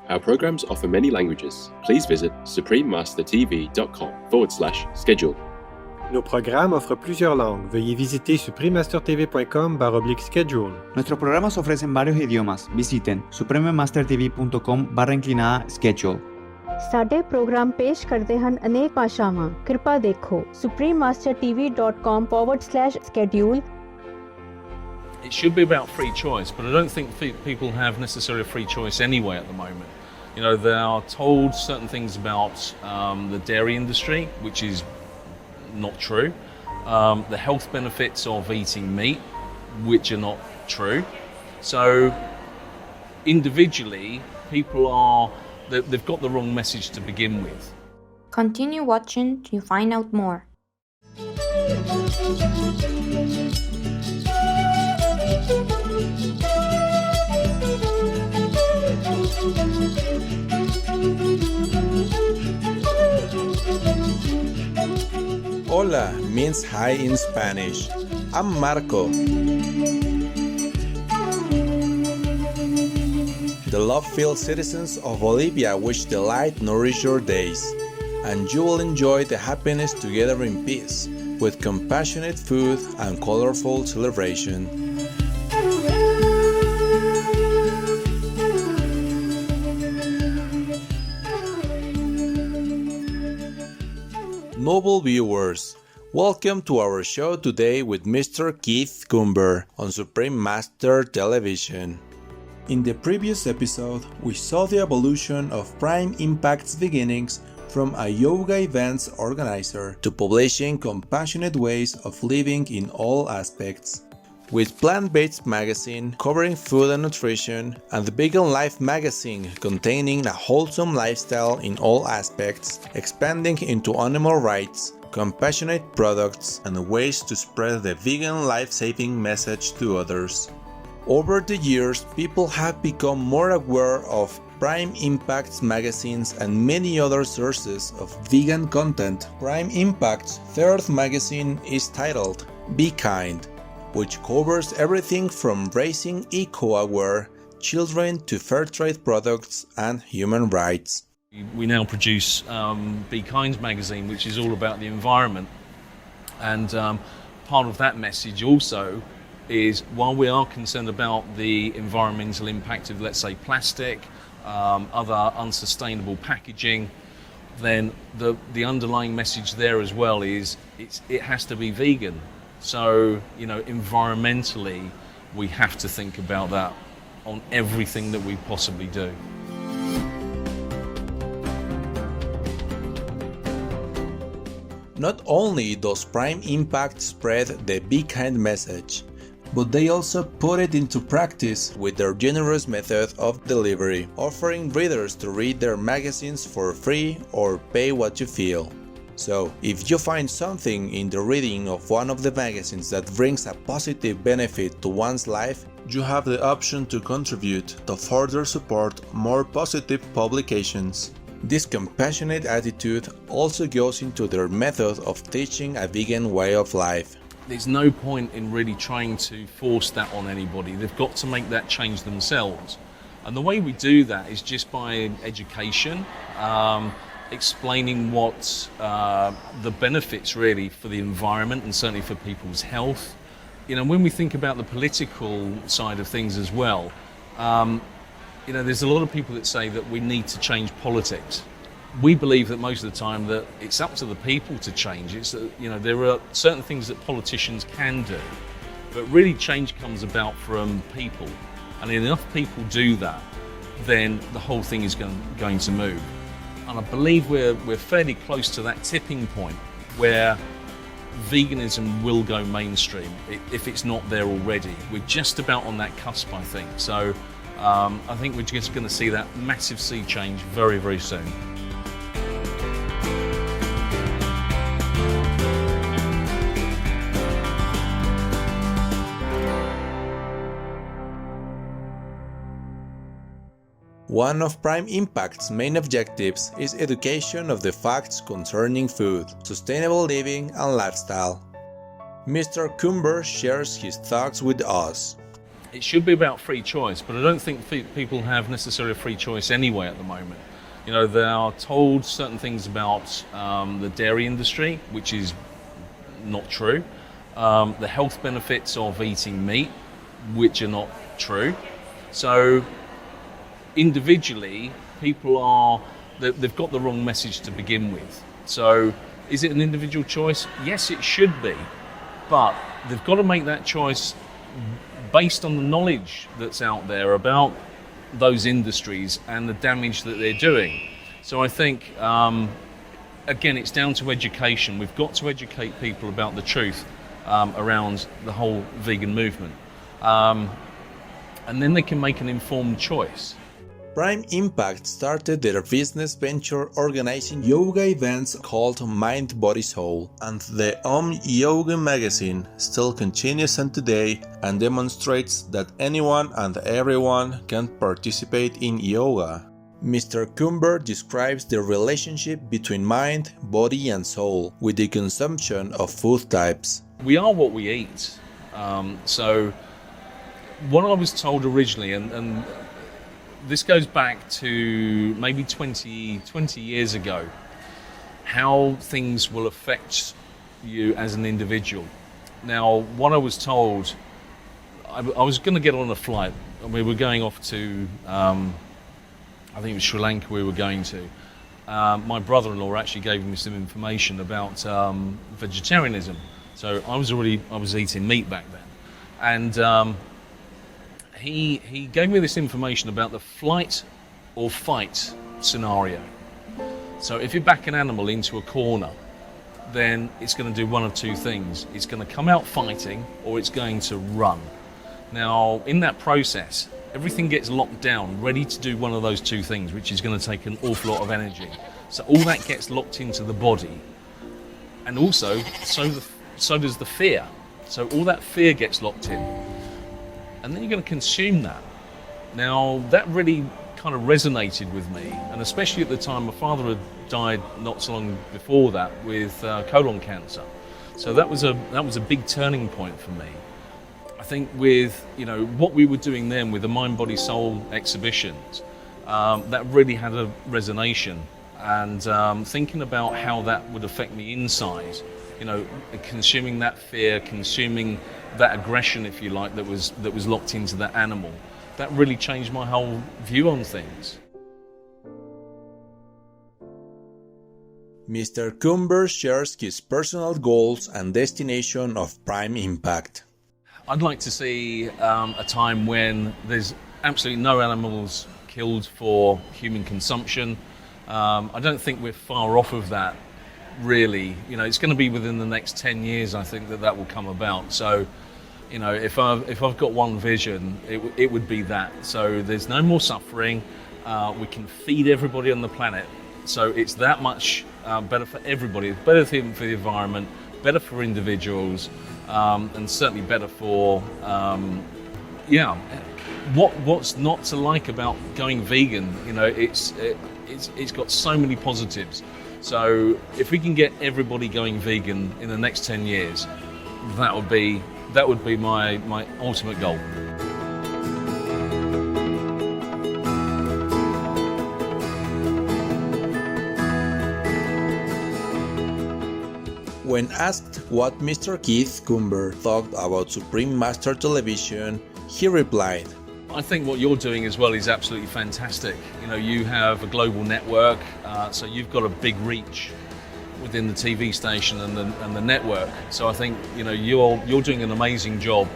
Our programs offer many languages. Please visit suprememastertv.com/schedule. Nos programmes offrent plusieurs langues. Veuillez visiter suprememastertv.com/schedule. Nuestros programas ofrecen varios idiomas. Visiten suprememastertv.com/schedule. ਸਾਡੇ programme ਪੇਸ਼ ਕਰਦੇ ਹਨ ਅਨੇਕ ਭਾਸ਼ਾਵਾਂ। ਕਿਰਪਾ ਦੇਖੋ suprememastertv.com/schedule. It should be about free choice, but I don't think people have necessarily a free choice anyway at the moment. You know, they are told certain things about the dairy industry, which is not true. The health benefits of eating meat, which are not true. So individually, they've got the wrong message to begin with. Continue watching to find out more. Hola means hi in Spanish. I'm Marco. The love-filled citizens of Bolivia wish the light nourish your days, and you will enjoy the happiness together in peace, with compassionate food and colorful celebration. Noble viewers, welcome to our show today with Mr. Keith Coomber on Supreme Master Television. In the previous episode, we saw the evolution of Prime Impact's beginnings from a yoga events organizer to publishing compassionate ways of living in all aspects. With Plant-Based magazine covering food and nutrition, and the Vegan Life magazine containing a wholesome lifestyle in all aspects, expanding into animal rights, compassionate products, and ways to spread the vegan life-saving message to others. Over the years, people have become more aware of Prime Impact's magazines and many other sources of vegan content. Prime Impact's third magazine is titled Be Kind, which covers everything from raising eco-aware children to fair trade products and human rights. We now produce Be Kind magazine, which is all about the environment. And part of that message also is, while we are concerned about the environmental impact of, let's say, plastic, other unsustainable packaging, then the underlying message there as well is it has to be vegan. So, you know, environmentally, we have to think about that on everything that we possibly do. Not only does Prime Impact spread the Be Kind message, but they also put it into practice with their generous method of delivery, offering readers to read their magazines for free or pay what you feel. So, if you find something in the reading of one of the magazines that brings a positive benefit to one's life, you have the option to contribute to further support more positive publications. This compassionate attitude also goes into their method of teaching a vegan way of life. There's no point in really trying to force that on anybody. They've got to make that change themselves. And the way we do that is just by education, explaining what the benefits really for the environment and certainly for people's health. You know, when we think about the political side of things as well, you know, there's a lot of people that say that we need to change politics. We believe that most of the time that it's up to the people to change. It's you know, there are certain things that politicians can do, but really change comes about from people. And if enough people do that, then the whole thing is going to move. And I believe we're fairly close to that tipping point where veganism will go mainstream if it's not there already. We're just about on that cusp, I think. So I think we're just going to see that massive sea change very, very soon. One of Prime Impact's main objectives is education of the facts concerning food, sustainable living and lifestyle. Mr. Coomber shares his thoughts with us. it should be about free choice, but I don't think people have necessarily a free choice anyway at the moment. You know, they are told certain things about the dairy industry, which is not true. The health benefits of eating meat, which are not true. So individually, they've got the wrong message to begin with. So is it an individual choice? Yes, it should be, but they've got to make that choice based on the knowledge that's out there about those industries and the damage that they're doing. So I think, again, it's down to education. We've got to educate people about the truth around the whole vegan movement. And then they can make an informed choice. Prime Impact started their business venture organizing yoga events called Mind, Body, Soul, and the Yoga magazine still continues on today and demonstrates that anyone and everyone can participate in yoga. Mr. Coomber describes the relationship between mind, body and soul with the consumption of food types. We are what we eat. So what I was told originally, and this goes back to maybe 20 years ago, how things will affect you as an individual. Now, what I was told, I was going to get on a flight, and we were going off to, I think it was Sri Lanka we were going to. My brother-in-law actually gave me some information about vegetarianism. So I was eating meat back then. And he gave me this information about the flight or fight scenario. So if you back an animal into a corner, then it's going to do one of two things. It's going to come out fighting, or it's going to run. Now, in that process, everything gets locked down, ready to do one of those two things, which is going to take an awful lot of energy. So all that gets locked into the body. And also, so does the fear. So all that fear gets locked in. And then you're going to consume that. Now, that really kind of resonated with me, and especially at the time my father had died not so long before that with colon cancer. So that was a big turning point for me. I think with what we were doing then with the Mind, Body, Soul exhibitions, that really had a resonation, and thinking about how that would affect me inside, consuming that fear, consuming that aggression, if you like, that was locked into that animal, that really changed my whole view on things. Mr. Coomber shares his personal goals and destination of Prime Impact. I'd like to see a time when there's absolutely no animals killed for human consumption. I don't think we're far off of that, really. It's going to be within the next 10 years, I think, that will come about. So, if I've got one vision, it would be that. So there's no more suffering. We can feed everybody on the planet. So it's that much better for everybody. It's better for the environment, better for individuals, and certainly better for, what's not to like about going vegan? It's got so many positives. So if we can get everybody going vegan in the next 10 years, that would be my ultimate goal. When asked what Mr. Keith Coomber thought about Supreme Master Television, he replied, I think what you're doing as well is absolutely fantastic. You have a global network, so you've got a big reach within the TV station and the network. So I think you're doing an amazing job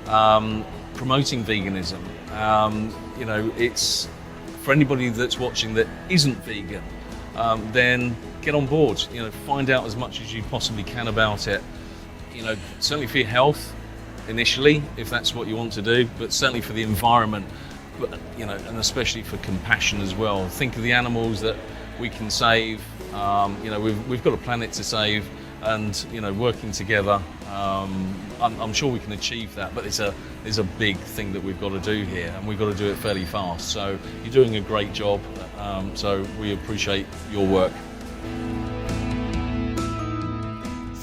promoting veganism. It's for anybody that's watching that isn't vegan, then get on board. Find out as much as you possibly can about it. Certainly for your health initially, if that's what you want to do, but certainly for the environment, but and especially for compassion as well. Think of the animals that we can save. We've got a planet to save, and working together, I'm sure we can achieve that. But there's a big thing that we've got to do here, and we've got to do it fairly fast. So you're doing a great job. So we appreciate your work.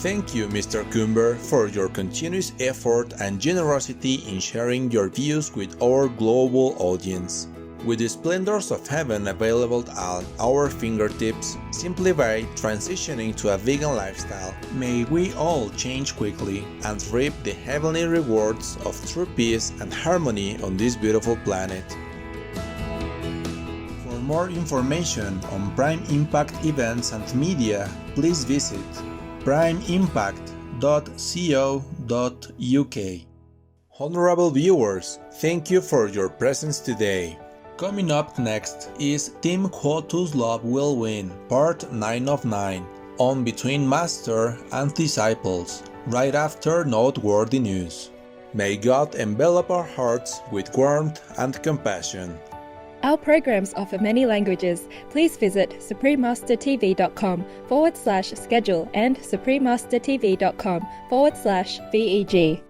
Thank you, Mr. Coomber, for your continuous effort and generosity in sharing your views with our global audience. With the splendors of heaven available at our fingertips, simply by transitioning to a vegan lifestyle, may we all change quickly and reap the heavenly rewards of true peace and harmony on this beautiful planet. For more information on Prime Impact events and media, please visit primeimpact.co.uk. Honorable viewers, thank you for your presence today. Coming up next is Team Quotus Love Will Win, Part 9 of 9, on Between Master and Disciples, right after noteworthy news. May God envelop our hearts with warmth and compassion. Our programs offer many languages. Please visit suprememastertv.com/schedule and suprememastertv.com/VEG.